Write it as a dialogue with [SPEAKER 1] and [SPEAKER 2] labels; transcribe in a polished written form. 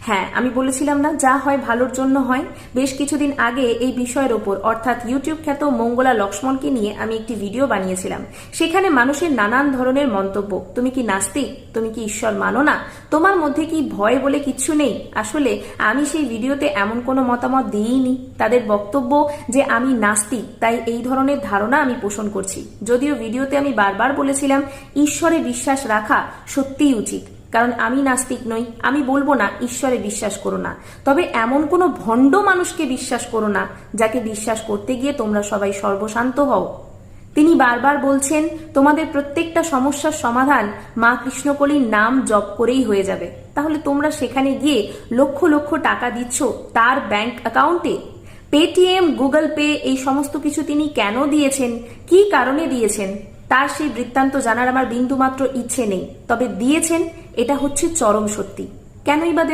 [SPEAKER 1] হ্যাঁ, আমি বলেছিলাম না যা হয় ভালোর জন্য হয়। বেশ কিছুদিন আগে এই বিষয়ের ওপর অর্থাৎ ইউটিউব খ্যাত মঙ্গলা লক্ষ্মণকে নিয়ে আমি একটি ভিডিও বানিয়েছিলাম। সেখানে মানুষের নানান ধরনের মন্তব্য, তুমি কি নাস্তিক, তুমি কি ঈশ্বর মানো না, তোমার মধ্যে কি ভয় বলে কিচ্ছু নেই। আসলে আমি সেই ভিডিওতে এমন কোনো মতামত দিইনি। তাদের বক্তব্য যে আমি নাস্তিক, তাই এই ধরনের ধারণা আমি পোষণ করছি। যদিও ভিডিওতে আমি বারবার বলেছিলাম ঈশ্বরে বিশ্বাস রাখা সত্যিই উচিত, কারণ আমি নাস্তিক নই। আমি বলবো না ঈশ্বরে বিশ্বাস করো না, তবে এমন কোনো ভণ্ড মানুষকে বিশ্বাস করো না যাকে বিশ্বাস করতে গিয়ে তোমরা সবাই সর্বশান্ত হও। তিনি বারবার বলছেন তোমাদের প্রত্যেকটা সমস্যার সমাধান মা কৃষ্ণকলির নাম জপ করেই হয়ে যাবে। তাহলে তোমরা সেখানে গিয়ে লক্ষ লক্ষ টাকা দিচ্ছ তার ব্যাংক অ্যাকাউন্টে। পেটিএম, গুগল পে এই সমস্ত কিছু তিনি কেন দিয়েছেন, কি কারণে দিয়েছেন, তার সেই বৃত্তান্ত জানার আমার বিন্দুমাত্র ইচ্ছে নেই। তবে দিয়েছেন, এটা হচ্ছে চরম সত্যি। কেনই বা দেবেন?